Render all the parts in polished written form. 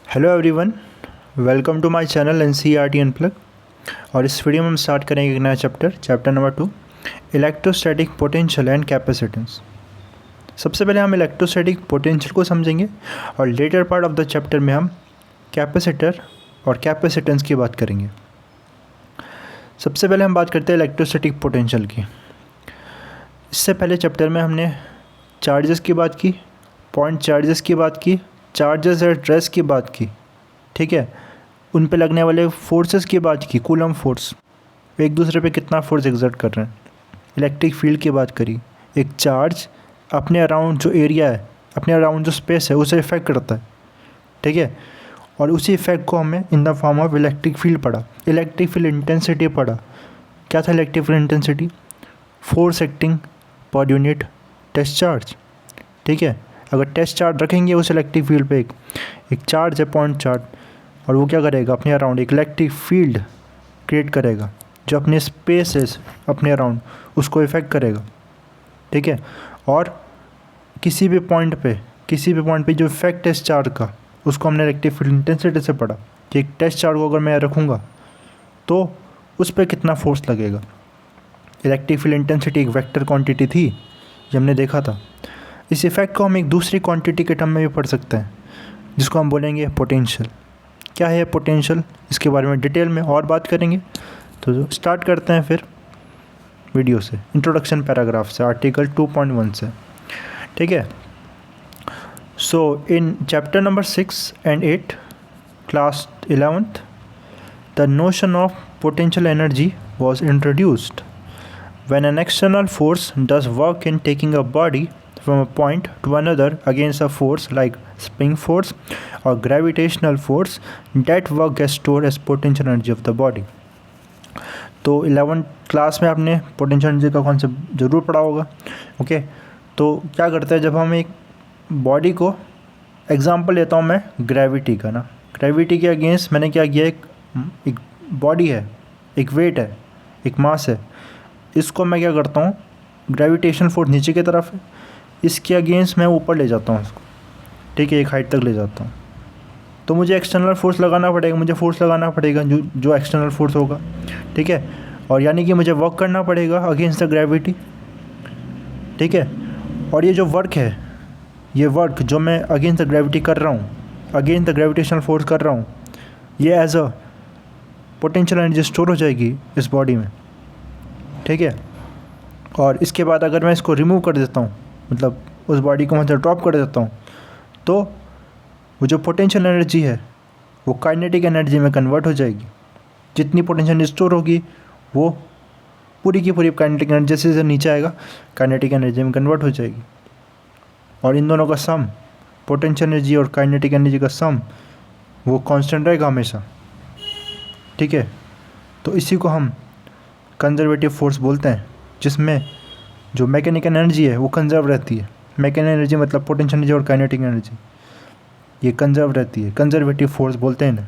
Hello everyone, welcome to my channel NCERT unplug. और इस video में हम स्टार्ट करेंगे एक नया chapter number 2, electrostatic potential and capacitance. सबसे पहले हम इलेक्ट्रोस्टैटिक पोटेंशियल को समझेंगे और later part of the chapter में हम कैपेसिटर और कैपेसिटेंस की बात करेंगे। सबसे पहले हम बात करते हैं इलेक्ट्रोस्टैटिक पोटेंशियल की। इससे पहले चैप्टर में हमने चार्जेस की बात की, पॉइंट चार्जेस की बात की, चार्जेस एट रेस्ट की बात की, ठीक है। उन पे लगने वाले फोर्सेस की बात की, कूलम फोर्स, एक दूसरे पे कितना फोर्स एक्सर्ट कर रहे हैं। इलेक्ट्रिक फील्ड की बात करी, एक चार्ज अपने अराउंड जो एरिया है, अपने अराउंड जो स्पेस है उसे इफेक्ट करता है, ठीक है। और उसी इफेक्ट को हमें in the form of electric field पढ़ा, इलेक्ट्रिक फील्ड इंटेंसिटी पढ़ा। क्या था electric field intensity? Force acting per unit test charge, ठीक है। अगर टेस्ट चार्ज रखेंगे उस इलेक्ट्रिक फील्ड पे, एक चार्ज है पॉइंट चार्ज, और वो क्या करेगा, अपने अराउंड एक इलेक्ट्रिक फील्ड क्रिएट करेगा जो अपने स्पेसेस अपने अराउंड उसको इफेक्ट करेगा, ठीक है। और किसी भी पॉइंट पे जो इफेक्ट है इस चार्ज का, उसको हमने इलेक्ट्रिक फील्ड इंटेंसिटी से पढ़ा कि एक टेस्ट चार्ज को अगर मैं रखूँगा तो उस पर कितना फोर्स लगेगा। इलेक्ट्रिक फील्ड इंटेंसिटी एक वेक्टर क्वांटिटी थी जो हमने देखा था। इस इफेक्ट को हम एक दूसरी क्वांटिटी के टर्म में भी पढ़ सकते हैं जिसको हम बोलेंगे पोटेंशियल। क्या है पोटेंशियल, इसके बारे में डिटेल में और बात करेंगे। तो स्टार्ट करते हैं फिर वीडियो से, इंट्रोडक्शन पैराग्राफ से, आर्टिकल 2.1 से, ठीक है। So in chapter number 6 and 8 class 11th the notion of potential energy was introduced when an external force does work in taking a body from a point to another against a force like spring force or gravitational force. That work gets stored as potential energy of the body. तो 11th class में आपने potential energy का concept ज़रूर पढ़ा होगा, okay. तो क्या करते हैं, जब हम एक बॉडी को, एग्जांपल लेता हूँ मैं ग्रेविटी का ना, ग्रेविटी के अगेंस्ट मैंने क्या किया, एक बॉडी है, एक वेट है, एक मास है, इसको मैं क्या करता हूँ, ग्रेविटेशन फोर्स नीचे की तरफ है, इसके अगेंस्ट मैं ऊपर ले जाता हूँ इसको, ठीक है, एक हाइट तक ले जाता हूँ। तो मुझे एक्सटर्नल फोर्स लगाना पड़ेगा, जो एक्सटर्नल फोर्स होगा, ठीक है। और यानी कि मुझे वर्क करना पड़ेगा अगेंस्ट द ग्रेविटी, ठीक है। और ये जो वर्क है, ये वर्क जो मैं अगेंस्ट द ग्रेविटी कर रहा हूँ, अगेंस्ट द ग्रेविटेशनल फोर्स कर रहा हूँ, ये as a potential energy store हो जाएगी इस बॉडी में, ठीक है। और इसके बाद अगर मैं इसको रिमूव कर देता हूँ, मतलब उस बॉडी को मतलब ड्रॉप कर देता हूँ, तो वो जो पोटेंशियल एनर्जी है वो काइनेटिक एनर्जी में कन्वर्ट हो जाएगी। जितनी पोटेंशियल एनर्जी स्टोर होगी वो पूरी की पूरी काइनेटिक एनर्जी से नीचे आएगा, काइनेटिक एनर्जी में कन्वर्ट हो जाएगी। और इन दोनों का सम, पोटेंशियल एनर्जी और काइनेटिक एनर्जी का सम, वो कांस्टेंट रहेगा हमेशा, ठीक है। तो इसी को हम कंजर्वेटिव फोर्स बोलते हैं, जिसमें जो मैकेनिकल एनर्जी है वो कंजर्व रहती है। मैकेनिकल एनर्जी मतलब पोटेंशियल एनर्जी और काइनेटिक एनर्जी, ये कंजर्व रहती है, कंजर्वेटिव फोर्स बोलते हैं इन्हें,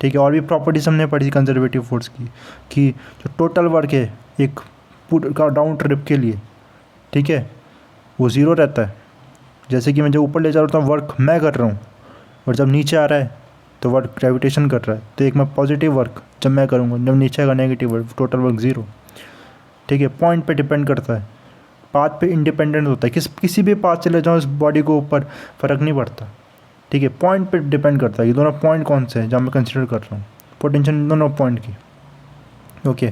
ठीक है। और भी प्रॉपर्टीज हमने पढ़ी कंजर्वेटिव फोर्स की, कि जो टोटल वर्क है एक पूरा डाउन ट्रिप के लिए, ठीक है, वो ज़ीरो रहता है। जैसे कि मैं जब ऊपर ले जा रहा हूँ वर्क मैं कर रहा हूँ, और जब नीचे आ रहा है तो वर्क ग्रेविटेशन कर रहा है। तो एक मैं पॉजिटिव वर्क जब मैं करूँगा, जब नीचे आएगा negative work, total work zero, ठीक है। पॉइंट पे डिपेंड करता है, पाथ पे इंडिपेंडेंट होता है, किसी भी पाथ चले जाओ इस बॉडी को ऊपर फ़र्क नहीं पड़ता, ठीक है। पॉइंट पे डिपेंड करता है, ये दोनों पॉइंट कौन से हैं जहाँ मैं कंसिडर कर रहा हूँ, पोटेंशियल इन दोनों पॉइंट की, ओके।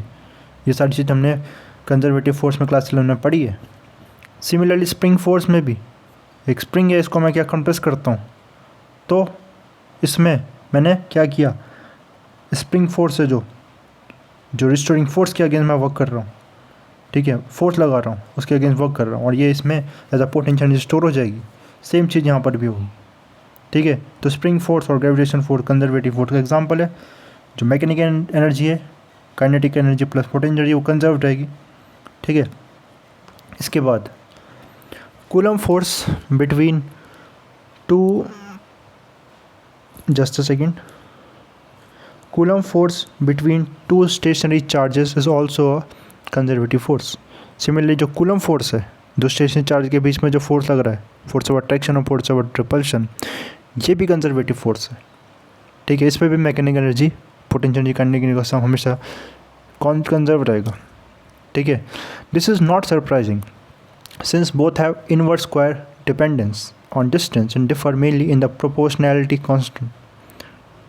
ये सारी चीज़ हमने कंजर्वेटिव फोर्स में क्लास 11 में पढ़ी है। सिमिलरली स्प्रिंग फोर्स में भी एक स्प्रिंग है, इसको मैं क्या कंप्रेस करता हूँ, तो इसमें मैंने क्या किया, स्प्रिंग फोर्स है जो रिस्टोरिंग फोर्स के अगेंस्ट मैं वर्क कर रहा हूँ, ठीक है, फोर्स लगा रहा हूँ, उसके अगेंस्ट वर्क कर रहा हूँ, और ये इसमें as a potential energy store हो जाएगी। सेम चीज़ यहाँ पर भी होगी, ठीक है। तो स्प्रिंग फोर्स और ग्रेविटेशन फोर्स कंजर्वेटिव फोर्स का एग्जांपल है। जो मैकेनिकल एनर्जी है, kinetic energy plus potential energy, वो कंजर्व रहेगी, ठीक है। इसके बाद coulomb force between two, just a second, Coulomb force between two stationary charges is also a conservative force. Similarly जो Coulomb force है, दो स्टेशनरी चार्ज के बीच में जो फोर्स लग रहा है, फोर्स ऑफ अट्रैक्शन और फोर्स ऑफ रिपल्शन, ये भी कंजर्वेटिव फोर्स है, ठीक है, इस पर भी मैकेनिकल एनर्जी पोटेंशियल एनर्जी करने का सम हमेशा कंजर्व रहेगा। ठीक है, this is not surprising since both have inverse square dependence on distance and differ mainly in the proportionality constant.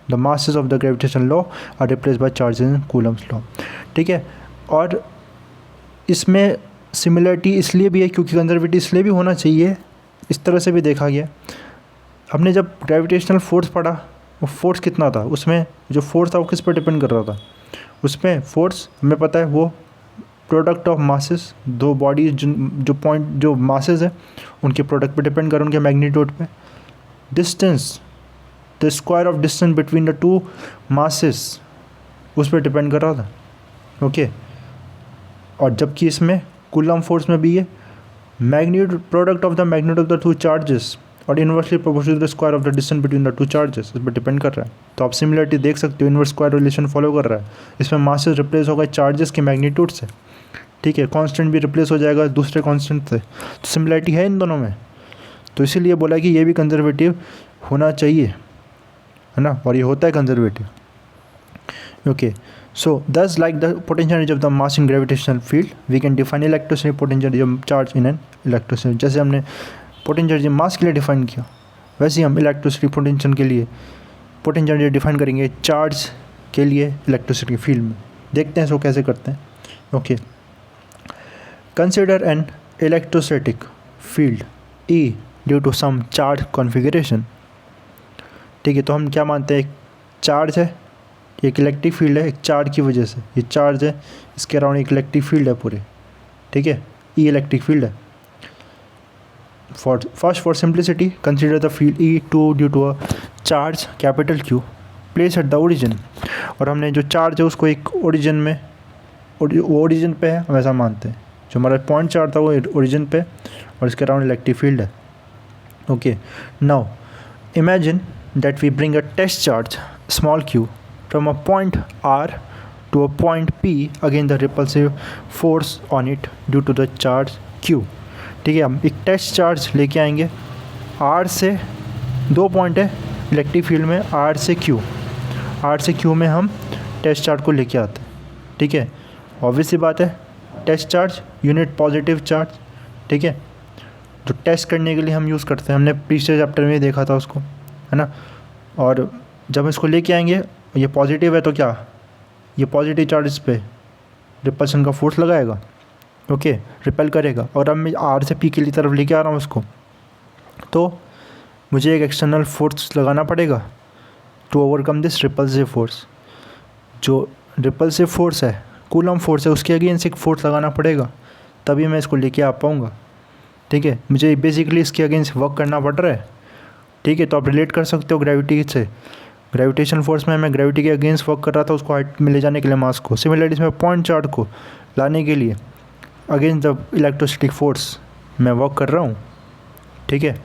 The masses of the gravitational law are replaced by charges in Coulomb's law. ठीक है, और इसमें similarity इसलिए भी है क्योंकि conservative इसलिए भी होना चाहिए, इस तरह से भी देखा गया। हमने जब ग्रेविटेशनल फोर्स पढ़ा, वो फोर्स कितना था, उसमें जो फोर्स था वो किस पर डिपेंड कर रहा था, उसमें फोर्स हमें पता है वो प्रोडक्ट ऑफ मासेस, दो बॉडीज जो मासेस है उनके प्रोडक्ट पे डिपेंड कर, उनके मैग्नीट्यूड पे। Distance, the square of distance between the to masses उस पर डिपेंड कर रहा था। ओके, और जबकि इसमें कूलम फोर्स में भी है magnitude, product of the magnitude of the two charges और inversely proportional to the square of the distance between the two charges, इस पर डिपेंड कर रहा है। तो आप सिमिलरिटी देख सकते हो, इन्वर्स स्क्वायर रिलेशन फॉलो कर रहा है। इसमें मासेस रिप्लेस होगा चार्जेस के मैग्नीट्यूड से। ठीक है, कांस्टेंट भी रिप्लेस हो जाएगा दूसरे कांस्टेंट से, तो सिमिलरिटी है इन दोनों में। तो इसीलिए बोला कि ये भी कंजर्वेटिव होना चाहिए, है ना, और ये होता है conservative. Okay, so thus like the potential energy of the mass in gravitational field we can define electrostatic potential energy of charge in an electrostatic. जैसे हमने पोटेंशियल एनर्जी मास के लिए डिफाइन किया, वैसे ही हम इलेक्ट्रोस्टैटिक पोटेंशियल के लिए पोटेंशियल एनर्जी डिफाइन करेंगे चार्ज के लिए इलेक्ट्रोस्टैटिक फील्ड में। देखते हैं इसको कैसे करते हैं। Okay, consider an electrostatic field E due to some charge configuration। ठीक है, तो हम क्या मानते हैं, एक चार्ज है, एक इलेक्ट्रिक फील्ड है, एक चार्ज की वजह से ये चार्ज है, इसके अराउंड एक इलेक्ट्रिक फील्ड है पूरे। ठीक है, ई इलेक्ट्रिक फील्ड है। For simplicity consider the field E2 due to a charge capital Q place at the origin. और हमने जो चार्ज है उसको एक ओरिजिन में, ओरिजिन पे है हम ऐसा मानते हैं, जो हमारा पॉइंट चार्ज था वो ओरिजिन पे और इसके अराउंड इलेक्ट्रिक फील्ड है। Okay, now imagine that we bring a test charge small q from a point r to a point p again the repulsive force on it due to the charge q। ठीक है, हम एक test charge लेके आएंगे r से, दो point है electric field में, r से q में हम टेस्ट चार्ज को लेके आते हैं। ठीक है, ऑब्वियस सी बात है, test charge unit positive charge. ठीक है, जो टेस्ट करने के लिए हम यूज़ करते हैं, हमने पिछले चैप्टर में देखा था उसको, है ना। और जब हम इसको लेके आएंगे, ये पॉजिटिव है तो क्या, ये पॉजिटिव चार्ज इस पे रिपल्शन का फोर्स लगाएगा, ओके, रिपेल करेगा। और अब मैं आर से पी के लिए तरफ लेके आ रहा हूँ उसको, तो मुझे एक एक्सटर्नल फोर्स लगाना पड़ेगा to overcome this repulsive force. जो रिपल्सिव फोर्स है, कूलम फोर्स है, उसके अगेंस्ट एक फोर्स लगाना पड़ेगा, तभी मैं इसको लेके आ पाऊँगा। ठीक है, मुझे बेसिकली इसके अगेंस्ट वर्क करना पड़ रहा है। ठीक है, तो आप रिलेट कर सकते हो ग्रेविटी से, ग्रेविटेशन फोर्स में मैं ग्रेविटी के अगेंस्ट वर्क कर रहा था उसको हाइट में ले जाने के लिए मास को। सिमिलरली इसमें पॉइंट चार्ज को लाने के लिए अगेंस्ट द इलेक्ट्रोस्टैटिक फोर्स मैं वर्क कर रहा हूँ। ठीक है,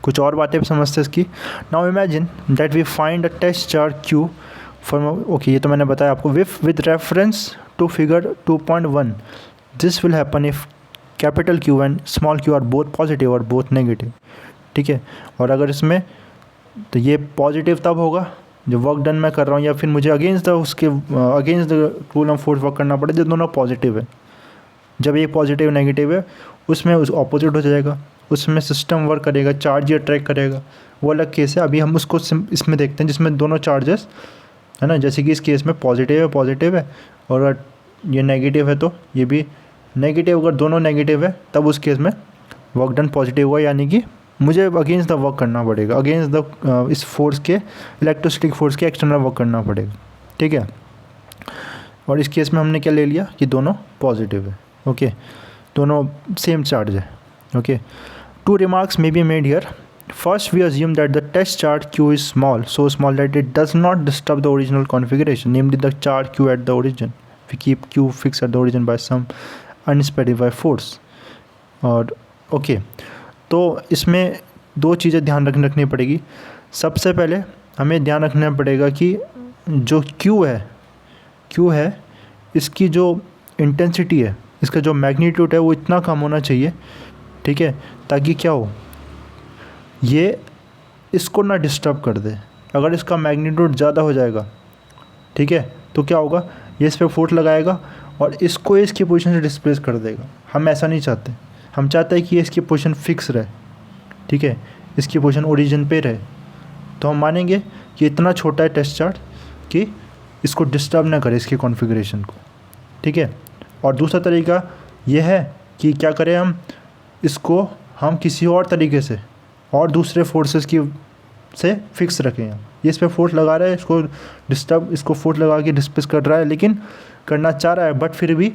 कुछ और बातें समझते हैं इसकी। Now imagine that we find a test charge q from, okay, ये तो मैंने बताया आपको, with reference to figure 2.1 this will happen if capital Q and small q are both positive और बोथ नेगेटिव। ठीक है, और अगर इसमें, तो ये पॉजिटिव तब होगा जो वर्क डन मैं कर रहा हूँ, या फिर मुझे against the coulomb force work करना पड़े जब दोनों पॉजिटिव है। जब एक पॉजिटिव नेगेटिव है उसमें उस ऑपोजिट हो जाएगा, उसमें सिस्टम वर्क करेगा, चार्ज ही अट्रैक्ट करेगा, वो अलग केस है। अभी हम उसको इसमें देखते हैं जिसमें दोनों चार्जेस, है ना, जैसे कि इस केस में पॉजिटिव है और अगर ये नेगेटिव है तो ये भी नेगेटिव। अगर दोनों नेगेटिव है तब उस केस में वर्क डन पॉजिटिव हुआ, यानी कि मुझे अगेंस्ट द वर्क करना पड़ेगा, अगेंस्ट द इस फोर्स के, इलेक्ट्रोस्टैटिक फोर्स के एक्सटर्नल वर्क करना पड़ेगा। ठीक है, और इस केस में हमने क्या ले लिया कि दोनों पॉजिटिव है। ओके, दोनों सेम चार्ज है। Okay, two remarks may be made here. First, we assume that the test charge q is small, so small that it does not disturb the original configuration, namely the charge q at the origin. We keep q fixed at the origin by some unspecified force. और okay, तो इसमें दो चीज़ें ध्यान रखनी पड़ेगी। सबसे पहले हमें ध्यान रखना पड़ेगा कि जो q है इसकी जो इंटेंसिटी है, इसका जो मैग्नीट्यूड है वो इतना कम होना चाहिए। ठीक है, ताकि क्या हो, ये इसको ना डिस्टर्ब कर दे, अगर इसका मैग्नीट्यूड ज़्यादा हो जाएगा, ठीक है, तो क्या होगा, ये इस पर फोर्स लगाएगा और इसको इसकी पोजीशन से डिस्प्लेस कर देगा। हम ऐसा नहीं चाहते, हम चाहते हैं कि ये इसकी पोजीशन फिक्स रहे, ठीक है, इसकी पोजीशन ओरिजिन पे रहे। तो हम मानेंगे कि इतना छोटा है टेस्ट चार्ज कि इसको डिस्टर्ब ना करे इसकी कॉन्फ़िगरेशन को, ठीक है। और दूसरा तरीका यह है कि क्या करें, हम किसी और तरीके से और दूसरे फोर्सेस की से फिक्स रखें। ये इस पर फोर्स लगा रहा है, इसको फोर्स लगा के डिस्प्लेस कर रहा है, लेकिन करना चाह रहा है, बट फिर भी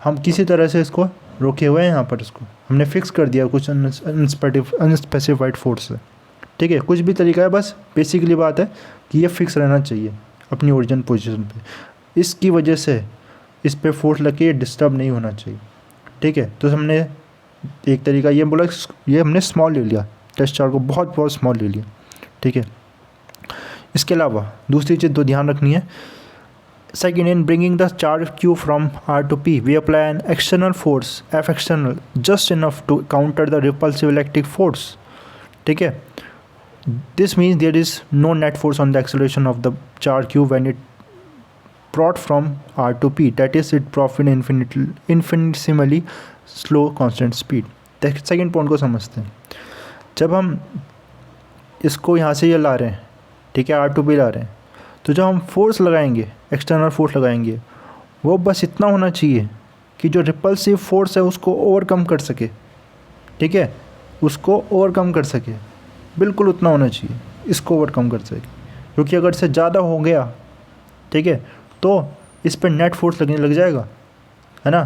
हम किसी तरह से इसको रोके हुए हैं। यहाँ पर इसको हमने फिक्स कर दिया कुछ अनस्पेसिफाइड फोर्स से, ठीक है। कुछ भी तरीका है, बस बेसिकली बात है कि ये फिक्स रहना चाहिए अपनी ओरिजिन पोजीशन पे। इसकी वजह से इस पे फोर्स लग के ये डिस्टर्ब नहीं होना चाहिए, ठीक है। तो हमने एक तरीका ये बोला, ये हमने स्मॉल ले लिया, टेस्ट चार्ज को बहुत बहुत स्मॉल ले लिया, ठीक है। इसके अलावा दूसरी चीज़ तो ध्यान रखनी है, second, in bringing the charge Q from R to P we apply an external force F external just enough to counter the repulsive electric force, ठीक है। This means there is no net force on the acceleration of the charge Q when it brought from R to P, that is it brought in infinitesimally slow constant speed। Second point को समझते हैं, जब हम इसको यहाँ से ये ला रहे हैं, ठीक है, R to P ला रहे हैं, तो जब हम फोर्स लगाएंगे, एक्सटर्नल फोर्स लगाएंगे, वो बस इतना होना चाहिए कि जो रिपल्सिव फोर्स है उसको ओवरकम कर सके, ठीक है, उसको ओवरकम कर सके, बिल्कुल उतना होना चाहिए, इसको ओवरकम कर सके। क्योंकि अगर इससे ज़्यादा हो गया, ठीक है, तो इस पर नेट फोर्स लगने लग जाएगा, है ना।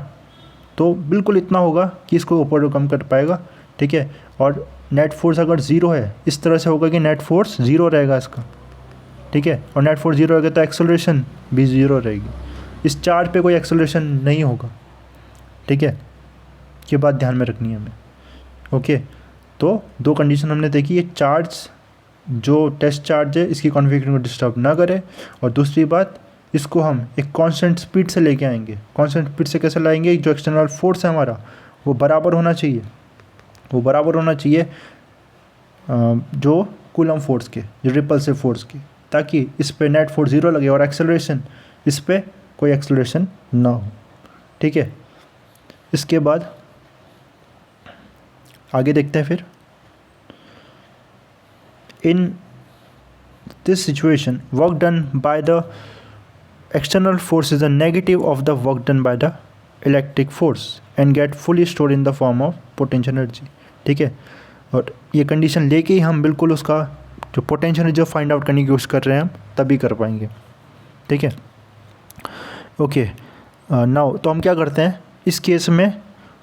तो बिल्कुल इतना होगा कि इसको ऊपर कम कर पाएगा, ठीक है। और नेट फोर्स अगर ज़ीरो है, इस तरह से होगा कि नेट फोर्स ज़ीरो रहेगा इसका, ठीक है। और नेट फोर्स ज़ीरो रहेगा तो एक्सेलरेशन भी ज़ीरो रहेगी, इस चार्ज पे कोई एक्सेलरेशन नहीं होगा, ठीक है। ये बात ध्यान में रखनी है हमें, ओके। तो दो कंडीशन हमने देखी, ये चार्ज जो टेस्ट चार्ज है इसकी कॉन्फ़िगरेशन को डिस्टर्ब ना करे, और दूसरी बात, इसको हम एक कांस्टेंट स्पीड से लेके आएंगे। कांस्टेंट स्पीड से कैसे लाएंगे, जो एक्सटर्नल फोर्स है हमारा वो बराबर होना चाहिए, जो कूलम फोर्स के, जो रिपल्सिव फोर्स के, ताकि इस पे नेट फोर्स ज़ीरो लगे और एक्सेलरेशन, इस पे कोई एक्सेलरेशन ना हो, ठीक है। इसके बाद आगे देखते हैं फिर, in this situation work done by the external force is a negative of the work done by the electric force and get fully stored in the form of potential energy, ठीक है। और ये कंडीशन लेके ही हम बिल्कुल उसका जो potential energy find out करने की कोशिश कर रहे हैं हम तभी कर पाएंगे, ठीक है, ओके। नाउ तो हम क्या करते हैं, इस केस में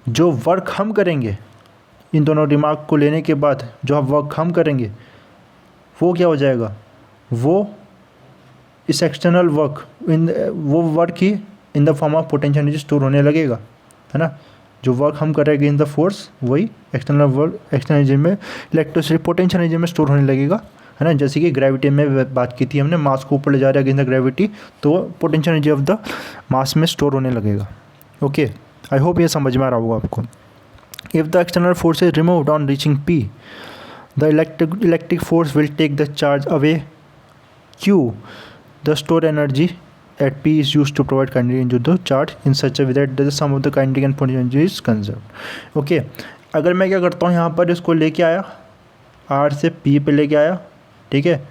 जो वर्क हम करेंगे, इन दोनों रिमार्क को लेने के बाद जो वर्क हम करेंगे वो क्या हो जाएगा, वो इस एक्सटर्नल वर्क वो work he in the form of potential energy store होने लगेगा, है ना। जो वर्क हम करेंगे इन द फोर्स, वही एक्सटर्नल वर्क एक्सटर्नल एनर्जी में, इलेक्ट्रोस्टैटिक पोटेंशियल एनर्जी में स्टोर होने लगेगा, है ना। जैसे कि ग्रेविटी में बात की थी हमने, मास को ऊपर ले जा रहा है अगेंस्ट द ग्रेविटी, तो पोटेंशियल एनर्जी ऑफ द मास में स्टोर होने लगेगा, ओके। आई होप ये समझ में आ रहा होगा आपको। If the external force is removed on reaching P, the electric force will take the charge away Q, the stored energy at P is used to provide kinetic energy to the charge in such a way that the sum of the kinetic and potential energy is conserved, okay। अगर मैं क्या करता हूँ, यहाँ पर इसको लेके आया, R से P पे लेके आया, ठीक है,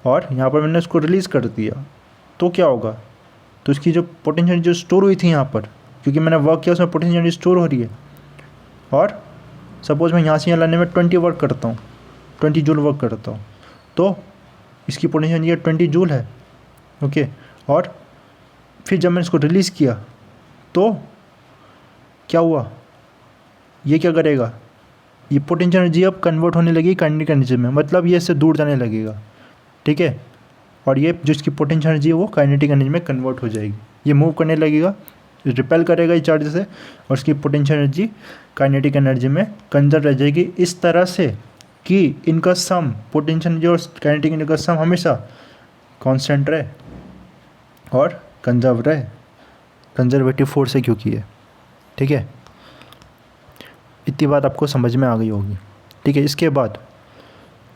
और यहाँ पर मैंने इसको रिलीज़ कर दिया, तो क्या होगा, तो इसकी जो पोटेंशियल एनर्जी जो स्टोर हुई थी यहाँ पर, क्योंकि मैंने वर्क किया उसमें पोटेंशियल एनर्जी स्टोर हो रही है, और सपोज मैं यहाँ से यहाँ लाने में 20 वर्क करता हूँ, 20 जूल वर्क करता हूँ, तो इसकी पोटेंशियल एनर्जी 20 जूल है, ओके। और फिर जब मैंने इसको रिलीज़ किया तो क्या हुआ, ये क्या करेगा, ये पोटेंशियल एनर्जी अब कन्वर्ट होने लगी काइनेटिक एनर्जी में, मतलब ये इससे दूर जाने लगेगा, ठीक है। और ये जो इसकी पोटेंशियल एनर्जी है वो काइनेटिक एनर्जी में कन्वर्ट हो जाएगी, ये मूव करने लगेगा, रिपेल करेगा इस चार्ज से, और इसकी पोटेंशियल एनर्जी काइनेटिक एनर्जी में कंजर्व रह जाएगी, इस तरह से कि इनका सम, पोटेंशियल एनर्जी और काइनेटिक एनर्जी का सम हमेशा कांस्टेंट रहे और कंजर्व रहे, कंजर्वेटिव फोर्स है क्योंकि ये, ठीक है। इतनी बात आपको समझ में आ गई होगी, ठीक है। इसके बाद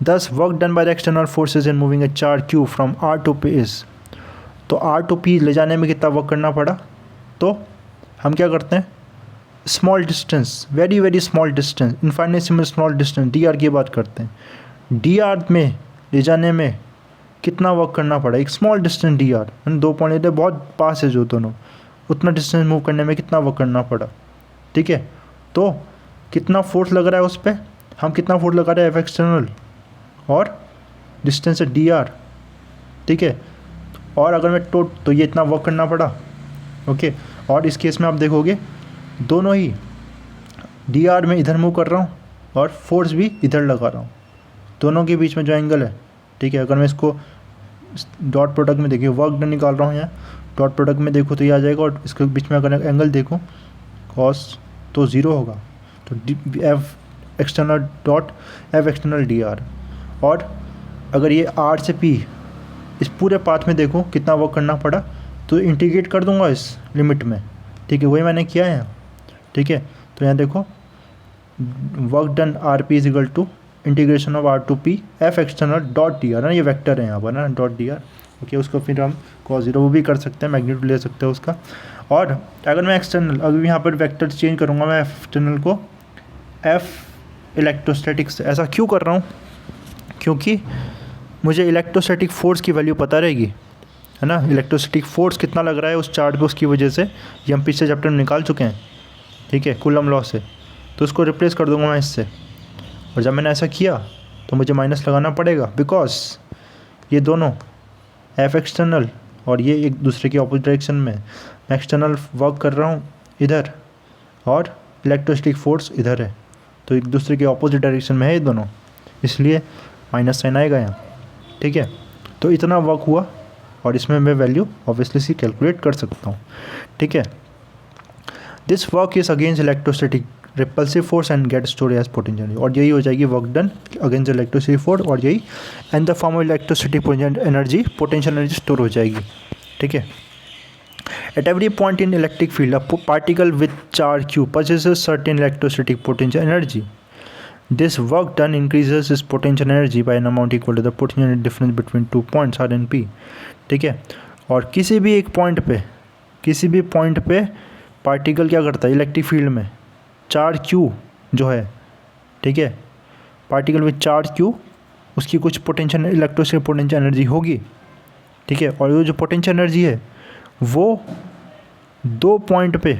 Thus work done by the external forces in moving a charge q from r to p is, तो r to p ले जाने में कितना वर्क करना पड़ा, तो हम क्या करते हैं, small distance, very very small distance, infinitesimal small distance d r की बात करते हैं। डी आर में ले जाने में कितना वर्क करना पड़ा, एक small distance d are, 2 point बहुत पास है जो दोनों, उतना डिस्टेंस मूव करने में कितना वर्क करना पड़ा। ठीक है, तो कितना फोर्स लग रहा है उस पर, हम कितना फोर्स लगा रहे हैं एफ एक्सटर्नल, और डिस्टेंस है डी आर। ठीक है, और अगर मैं तो ये इतना वर्क करना पड़ा। ओके, और इस केस में आप देखोगे दोनों ही डी आर में इधर मूव कर रहा हूँ और फोर्स भी इधर लगा रहा हूँ, दोनों के बीच में जो एंगल है। ठीक है, अगर मैं इसको डॉट प्रोडक्ट में देखिए, वर्क डन निकाल रहा हूँ यहाँ, डॉट प्रोडक्ट में देखो तो ये आ जाएगा, और इसके बीच में अगर एंगल देखो कॉस तो ज़ीरो होगा, तो F external dot F external D R. और अगर ये आर से पी इस पूरे पाथ में देखो कितना वर्क करना पड़ा, तो इंटीग्रेट कर दूंगा इस लिमिट में। ठीक है, वही मैंने किया है यहाँ। ठीक है, तो यहाँ देखो work done R P is equal to integration of R to P F external dot D R ना, ये वेक्टर है यहाँ पर ना, डॉट डी आर। ओके, उसको फिर हम कॉस जीरो वो भी कर सकते हैं, मैग्नीट्यूड ले सकते हैं उसका। और अगर मैं एक्सटर्नल, अगर यहाँ पर वेक्टर चेंज करूँगा मैं एक्सटर्नल को एफ इलेक्ट्रोस्टैटिक्स, ऐसा क्यों कर रहा हूँ, क्योंकि मुझे इलेक्ट्रोस्टैटिक फोर्स की वैल्यू पता रहेगी, है ना। इलेक्ट्रोस्टैटिक फोर्स कितना लग रहा है उस चार्ट पे, उसकी वजह से ये हम पिछले चैप्टर में निकाल चुके हैं। ठीक है, कूलम लॉ से, तो उसको रिप्लेस कर दूंगा मैं इससे। और जब मैंने ऐसा किया तो मुझे माइनस लगाना पड़ेगा, बिकॉज ये दोनों एफ एक्सटर्नल और ये एक दूसरे की ऑपोजिट डायरेक्शन में, मैं एक्सटर्नल वर्क कर रहा हूँ इधर और इलेक्ट्रोस्टैटिक फोर्स इधर है, तो एक दूसरे के ऑपोजिट डायरेक्शन में है ये दोनों, इसलिए माइनस साइन आएगा यहाँ। ठीक है, तो इतना वर्क हुआ और इसमें मैं वैल्यू ऑब्वियसली सी कैलकुलेट कर सकता हूँ। ठीक है, this work is against electrostatic repulsive force and get store as potential, और यही हो जाएगी work done against electrostatic force, और यही and the form of electrostatic energy, potential energy store हो जाएगी। ठीक है, at every point in electric field a particle with charge q possesses certain electrostatic potential energy. This work done increases its potential energy by an amount equal to the potential difference between 2 points r and p. ठीक है, और किसी भी point पे particle क्या करता है electric field में, चार्ज q जो है, ठीक है, पार्टिकल विद चार्ज q, उसकी कुछ पोटेंशियल इलेक्ट्रोस्टैटिक पोटेंशियल एनर्जी होगी। ठीक है, और ये जो पोटेंशियल एनर्जी है वो 2 पॉइंट पे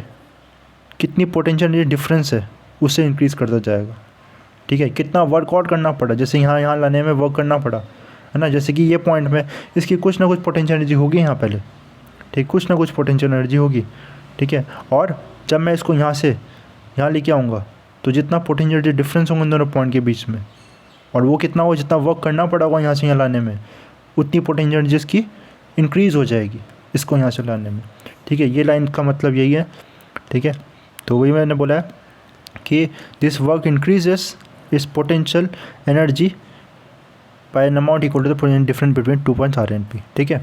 कितनी पोटेंशियल एनर्जी डिफरेंस है उससे इंक्रीज़ करता जाएगा। ठीक है, कितना वर्कआउट करना पड़ा, जैसे यहाँ लाने में वर्क करना पड़ा, है ना। जैसे कि ये पॉइंट में इसकी कुछ ना कुछ पोटेंशियल एनर्जी होगी यहाँ पहले, ठीक, कुछ ना कुछ पोटेंशियल एनर्जी होगी। ठीक है, और जब मैं इसको यहाँ से यहाँ लेके आऊँगा तो जितना पोटेंशियल एनर्जी डिफरेंस होंगे इन दोनों पॉइंट के बीच में, और वो कितना हो, जितना वर्क करना पड़ा होगा यहाँ से यहाँ लाने में, उतनी पोटेंशियल एनर्जी इसकी इंक्रीज़ हो जाएगी इसको यहाँ से लाने में। ठीक है, ये लाइन का मतलब यही है। ठीक है, तो वही मैंने बोला है कि this work increases its potential energy by an amount equal to the potential difference between 2 points R and P. ठीक है,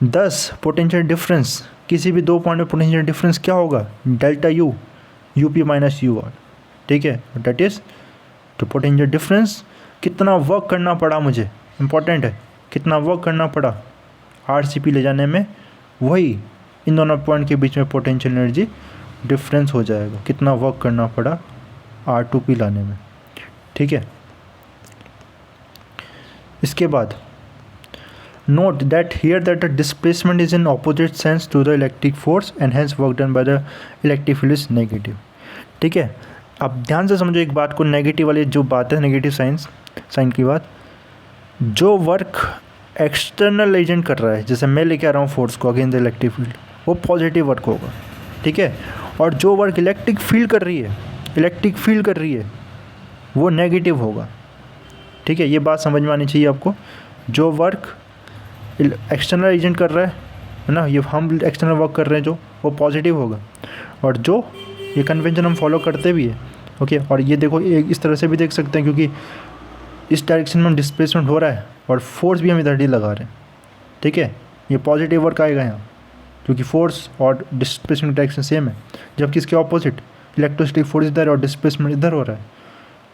10 पोटेंशियल डिफरेंस, किसी भी 2 पॉइंट में पोटेंशियल डिफरेंस क्या होगा, delta U, U P minus U R. ठीक है, that is तो पोटेंशियल डिफरेंस, कितना वर्क करना पड़ा मुझे, इंपॉर्टेंट है, कितना वर्क करना पड़ा आर सी पी ले जाने में, वही इन दोनों पॉइंट के बीच में पोटेंशियल एनर्जी डिफरेंस हो जाएगा, कितना वर्क करना पड़ा आर टू पी लाने में। ठीक है, इसके बाद note that here that the displacement is in opposite sense to the electric force and hence work done by the electric field is negative. ठीक है, अब ध्यान से समझो एक बात को, नेगेटिव वाली जो बात है, नेगेटिव साइन की बात, जो वर्क एक्सटर्नल एजेंट कर रहा है, जैसे मैं लेके आ रहा हूँ फोर्स को अगेंस्ट द इलेक्ट्रिक फील्ड, वो पॉजिटिव वर्क होगा। ठीक है, और जो वर्क इलेक्ट्रिक फील्ड कर रही है वो नेगेटिव होगा। ठीक है, ये बात समझ में आनी चाहिए आपको, जो वर्क एक्सटर्नल एजेंट कर रहा है ना, ये हम एक्सटर्नल वर्क कर रहे हैं जो, वो पॉजिटिव होगा, और जो ये कन्वेंशन हम फॉलो करते भी है। ओके, और ये देखो एक इस तरह से भी देख सकते हैं, क्योंकि इस डायरेक्शन में डिस्प्लेसमेंट हो रहा है और फोर्स भी हम इधर ही लगा रहे हैं। ठीक है, ये पॉजिटिव वर्क आएगा यहाँ, क्योंकि फोर्स और डिस्प्लेसमेंट डायरेक्शन सेम है, जबकि इसके ऑपोजिट इलेक्ट्रोस्टैटिक फोर्स इधर और डिस्प्लेसमेंट इधर हो रहा है।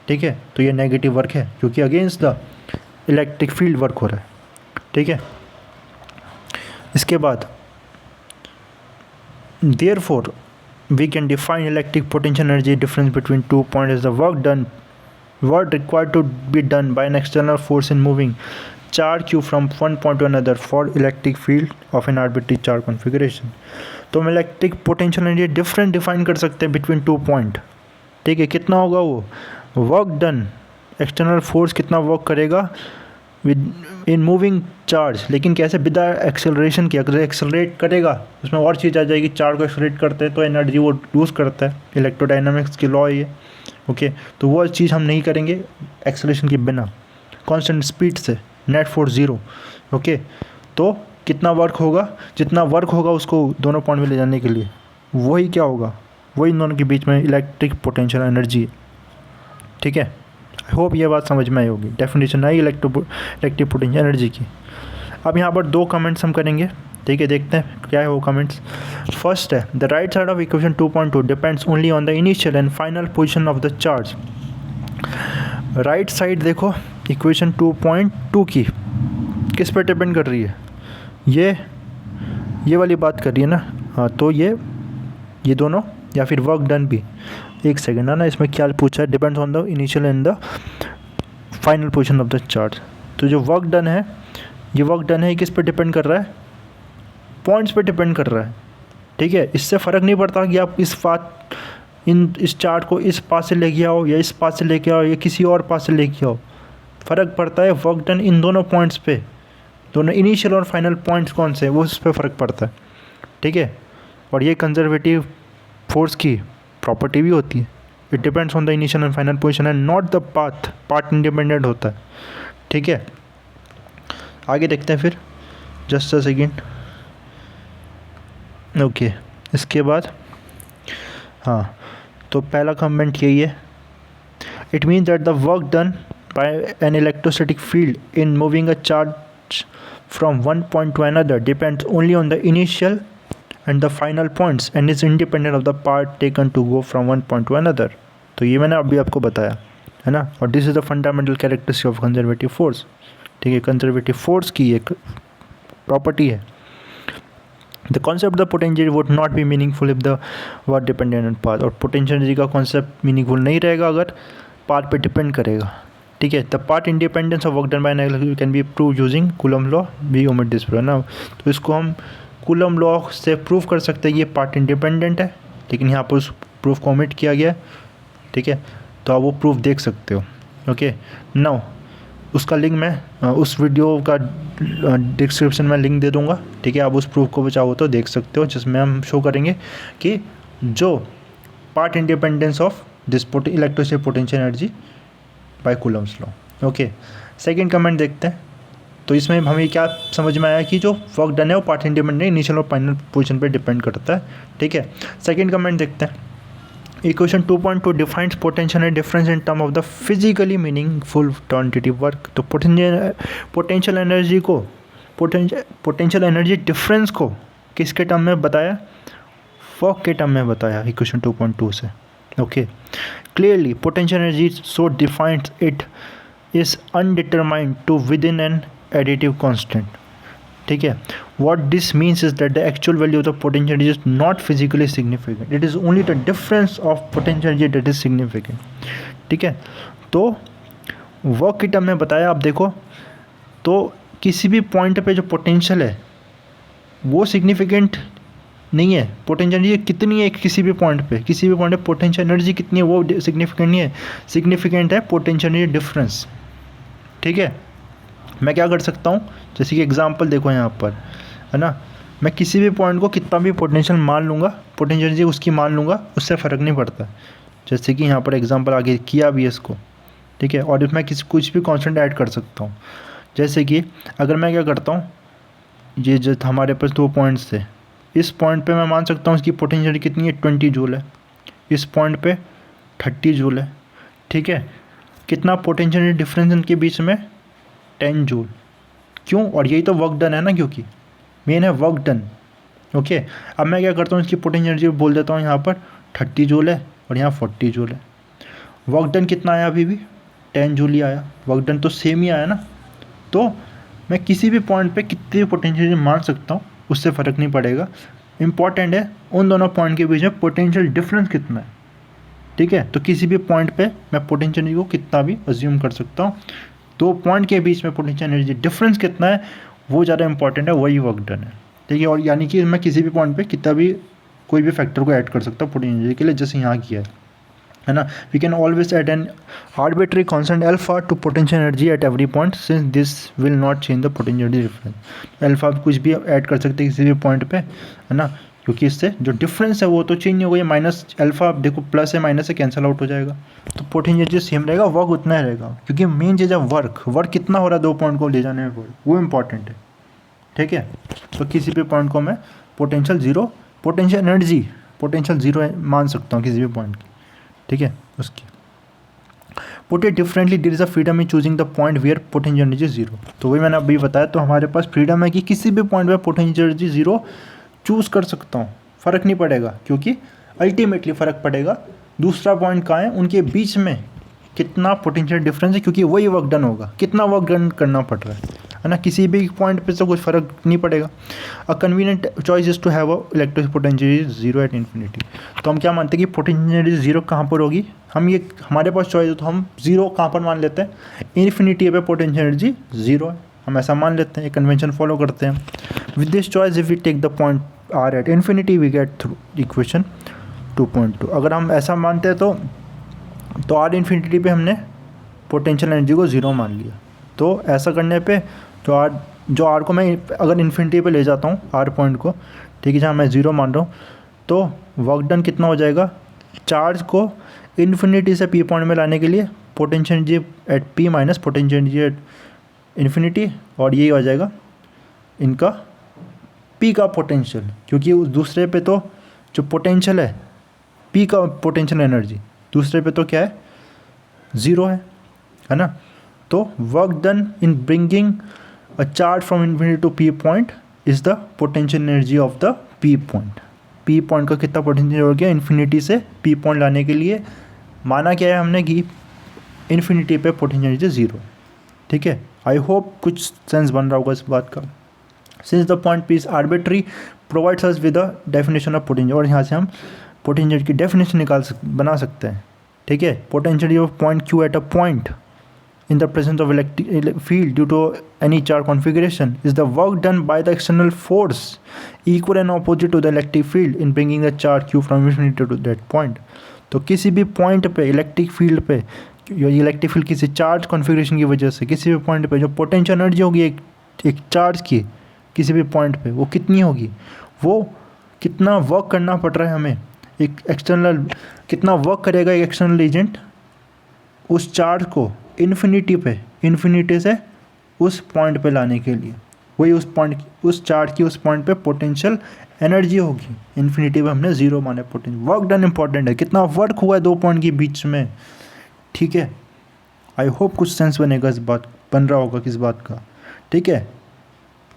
ठीक है, तो ये नेगेटिव वर्क है क्योंकि against the electric field work हो रहा है। ठीक है, इसके बाद therefore we can define electric potential energy difference between two point is the work required to be done by an external force in moving charge Q from one point to another for electric field of an arbitrary charge configuration. तो हम electric potential energy different define कर सकते हैं between two point. ठीक है, कितना होगा वो वर्क डन, एक्सटर्नल फोर्स कितना वर्क करेगा विद इन मूविंग चार्ज, लेकिन कैसे विद एक्सेलरेशन की, अगर एक्सेलरेट करेगा उसमें और चीज़ आ जाएगी, चार्ज को एक्सेलरेट करते हैं तो एनर्जी वो लूज़ करता है, इलेक्ट्रोडायनामिक्स की लॉ है ये। ओके, तो वो चीज़ हम नहीं करेंगे एक्सेलरेशन के बिना, कांस्टेंट स्पीड से, नेट फोर्स जीरो। ओके, तो कितना वर्क होगा, जितना वर्क होगा उसको दोनों पॉइंट में ले जाने के लिए, वही क्या होगा, वही इन दोनों के बीच में इलेक्ट्रिक पोटेंशियल एनर्जी है। ठीक है, आई होप ये बात समझ में आई होगी, डेफिनेशन आई इलेक्ट्रिक पोटेंशियल एनर्जी की। अब यहाँ पर दो कमेंट्स हम करेंगे। ठीक है, देखते हैं क्या है वो कमेंट्स। फर्स्ट है the right side of equation 2.2 depends only on the initial and final position of the charge. Right side देखो इक्वेशन 2.2 की किस पर डिपेंड कर रही है, ये वाली बात कर रही है ना। हाँ, तो ये दोनों या फिर वर्क डन भी, एक सेकेंड है ना, इसमें क्या पूछा है, depends on the initial and the final position of the charge. तो जो वर्क डन है, ये वर्क डन है किस पे डिपेंड कर रहा है, पॉइंट्स पे डिपेंड कर रहा है। ठीक है, इससे फ़र्क नहीं पड़ता कि आप इस चार्ट को इस पास से लेके आओ या इस पास से लेके आओ या किसी और पास से लेके आओ, फ़र्क पड़ता है वर्क डन इन दोनों पॉइंट्स पे, दोनों इनिशियल और फाइनल पॉइंट्स कौन से, वो उस पर फ़र्क पड़ता है। ठीक है, और ये कंजर्वेटिव फोर्स की प्रॉपर्टी भी होती है, it depends on the initial and final position and not the path independent होता है। ठीक है, आगे देखते हैं फिर, जस्ट अ सेकेंड। ओके, इसके बाद हाँ, तो पहला कमेंट यही है, it means that the work done by an electrostatic field in moving a charge from one point to another depends only on the initial and the final points and is independent of the part taken to go from one point to another। तो ये मैंने अभी आपको बताया है ना, और this is the fundamental characteristic of conservative force. ठीक है, कंजर्वेटिव फोर्स की एक प्रॉपर्टी है। The concept the potential would not be meaningful if the were dependent on path, और पोटेंशियल एनर्जी का कॉन्सेप्ट मीनिंगफुल नहीं रहेगा अगर पाथ पे डिपेंड करेगा। ठीक है, the part independence of work done by an can be prove using Coulomb law, we omit this है ना। तो इसको हम कूलम लॉ से प्रूव कर सकते हैं ये पार्ट इंडिपेंडेंट है, लेकिन यहाँ पर उस प्रूफ को ओमिट किया गया है। ठीक है, तो आप वो प्रूफ देख सकते हो। ओके, नाउ उसका लिंक मैं उस वीडियो का डिस्क्रिप्शन में लिंक दे दूँगा। ठीक है, आप उस प्रूफ को चाहो तो देख सकते हो, जिसमें हम शो करेंगे कि जो part independence of this electrostatic potential energy bye Coulomb's law. Okay, second comment देखते हैं। तो इसमें हमें क्या समझ में आया कि जो वर्क डन है वो पार्ट इंडिपेंडेंट इनिशियल और फाइनल पोजीशन पे डिपेंड करता है। ठीक है, सेकंड कमेंट देखते हैं। Equation 2.2 defines potential and difference in term of the physically meaningful quantity work. तो पोटेंशियल एनर्जी को, पोटेंशियल एनर्जी डिफरेंस को किसके टर्म में बताया, वर्क के टर्म में बताया इक्वेशन 2.2 से। Okay, clearly potential energy so defines it is undetermined to within an additive constant। ठीक है, what this means is that the actual value of the potential energy is not physically significant, it is only the difference of potential energy that is significant। ठीक है, तो work की term में बताया, आप देखो तो किसी भी पॉइंट पे जो पोटेंशियल है वो सिग्निफिकेंट नहीं है, पोटेंशियल एनर्जी कितनी है किसी भी पॉइंट पे पोटेंशियल एनर्जी कितनी है वो सिग्निफिकेंट नहीं है, सिग्निफिकेंट है पोटेंशियल एनर्जी डिफरेंस। ठीक है, मैं क्या कर सकता हूँ, जैसे कि एग्जांपल देखो यहाँ पर है ना, मैं किसी भी पॉइंट को कितना भी पोटेंशियल मान लूँगा, पोटेंशियल एनर्जी उसकी मान लूँगा, उससे फ़र्क नहीं पड़ता। जैसे कि यहाँ पर एग्जांपल आगे किया भी है इसको। ठीक है, और मैं कुछ भी कांस्टेंट ऐड कर सकता हूँ। जैसे कि अगर मैं क्या करता हूँ, ये जो हमारे पास दो पॉइंट्स थे, इस पॉइंट पे मैं मान सकता हूँ इसकी पोटेंशियल एनर्जी कितनी है, 20 जूल है, इस पॉइंट पे 30 जूल है। ठीक है, कितना पोटेंशियल एनर्जी डिफरेंस इनके बीच में, 10 जूल। क्यों, और यही तो वर्क डन है ना, क्योंकि मेन है वर्क डन। ओके, अब मैं क्या करता हूँ, इसकी पोटेंशियल एनर्जी बोल देता हूँ यहाँ पर 30 जूल है और यहाँ 40 जूल है। वर्क डन कितना आया अभी भी 10 जूल ही आया, वर्क डन तो सेम ही आया ना। तो मैं किसी भी पॉइंट पे कितनी पोटेंशियल मान सकता हूँ, उससे फ़र्क नहीं पड़ेगा। इम्पॉर्टेंट है उन दोनों पॉइंट के बीच में पोटेंशियल डिफरेंस कितना है, ठीक है। तो किसी भी पॉइंट पे मैं पोटेंशियल एनर्जी को कितना भी अज्यूम कर सकता हूँ, दो पॉइंट के बीच में पोटेंशियल एनर्जी डिफरेंस कितना है वो ज़्यादा इंपॉर्टेंट है, वही वर्क डन है, ठीक है। और यानी कि मैं किसी भी पॉइंट पे कितना भी कोई भी फैक्टर को ऐड कर सकता हूँ पोटेंशियल एनर्जी के लिए, जैसे यहाँ किया है ना। We can always add an arbitrary constant alpha to potential energy at every point since this will not change the potential energy difference. Alpha कुछ भी ऐड कर सकते हैं किसी भी पॉइंट पे, है ना, क्योंकि इससे जो डिफरेंस है वो तो चेंज नहीं होगा। ये माइनस अल्फा देखो प्लस है माइनस से कैंसिल आउट हो जाएगा, तो पोटेंशियल एनर्जी सेम रहेगा, वर्क उतना ही रहेगा। क्योंकि मेन चीज़ है वर्क कितना हो रहा है दो पॉइंट को ले जाने में, वो इंपॉर्टेंट है, ठीक है। तो किसी भी पॉइंट को मैं पोटेंशियल ज़ीरो मान सकता हूँ किसी भी पॉइंट की, ठीक है। उसकी put it differently there is a freedom in choosing the point where potential energy zero. तो वही मैंने अभी बताया, तो हमारे पास फ्रीडम है कि किसी भी पॉइंट पे पोटेंशियल एनर्जी जीरो चूज़ कर सकता हूँ, फ़र्क नहीं पड़ेगा, क्योंकि अल्टीमेटली फ़र्क पड़ेगा दूसरा पॉइंट कहाँ है, उनके बीच में कितना पोटेंशियल डिफरेंस है, क्योंकि वही वर्क डन होगा, कितना वर्क डन करना पड़ रहा है ना। किसी भी पॉइंट पे तो कुछ फ़र्क नहीं पड़ेगा। A convenient choice is to have a electric potential zero at infinity. तो हम क्या मानते हैं कि पोटेंशियल जीरो कहाँ पर होगी, हम ये हमारे पास चॉइस है तो हम जीरो कहाँ पर मान लेते हैं, इन्फिनिटी पे पोटेंशियल एनर्जी जीरो है, हम ऐसा मान लेते हैं, एक कन्वेंशन फॉलो करते हैं। With this choice if we take the point R at infinity we get through equation 2.2। अगर हम ऐसा मानते हैं तो आर इन्फिनिटी पे हमने पोटेंशियल एनर्जी को ज़ीरो मान लिया। तो ऐसा करने पे जो आर को मैं अगर इन्फिनिटी पे ले जाता हूँ आर पॉइंट को, ठीक है, जहाँ मैं ज़ीरो मान रहा हूँ, तो वर्क डन कितना हो जाएगा, चार्ज को इन्फिनिटी से पी पॉइंट में लाने के लिए potential energy eight P minus potential energy at infinity, और यही हो जाएगा इनका पी का पोटेंशियल, क्योंकि उस दूसरे पे तो जो पोटेंशियल है पी का पोटेंशियल एनर्जी, दूसरे पे तो क्या है ज़ीरो है ना। तो work done in bringing a charge from infinity to P point is the potential energy of the P point. P point का कितना पोटेंशियल हो गया इन्फिनिटी से पी पॉइंट लाने के लिए, माना क्या है हमने कि इन्फिनिटी पे पोटेंशियल एनर्जी ज़ीरो, ठीक है। आई होप कुछ सेंस बन रहा होगा इस बात का। Since the point P is arbitrary provides us with the definition of potential, और यहाँ से हम पोटेंशियल की डेफिनेशन बना सकते हैं, ठीक है। Potential of point Q at a point in the presence of electric field due to any charge configuration is the work done by the external force equal and opposite to the electric field in bringing the charge q from infinity to that point। तो किसी भी point पे electric field पे, electric field किसी charge configuration की वजह से किसी भी पॉइंट पे जो पोटेंशियल एनर्जी होगी एक चार्ज की किसी भी पॉइंट पे, वो कितनी होगी, वो कितना वर्क करना पड़ रहा है हमें, एक एक्सटर्नल कितना वर्क करेगा एक एक्सटर्नल एजेंट उस चार्ज को इन्फिनिटी से उस पॉइंट पे लाने के लिए, वही उस चार्ज की उस पॉइंट पे पोटेंशियल एनर्जी होगी। इन्फिनिटी पे हमने ज़ीरो माने पोटेंशियल, वर्क डन इंपॉर्टेंट है, कितना वर्क हुआ है दो पॉइंट के बीच में, ठीक है। आई होप कुछ सेंस बनेगा इस बात, बन रहा होगा किस बात का, ठीक है।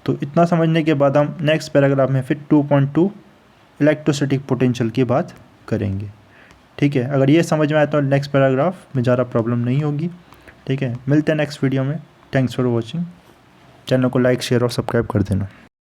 तो इतना समझने के बाद हम नेक्स्ट पैराग्राफ में फिर 2.2 इलेक्ट्रोस्टैटिक पोटेंशियल की बात करेंगे, ठीक है। अगर ये समझ में आया तो नेक्स्ट पैराग्राफ में ज़्यादा प्रॉब्लम नहीं होगी, ठीक है। मिलते हैं नेक्स्ट वीडियो में। Thanks for watching. चैनल को लाइक शेयर और सब्सक्राइब कर देना।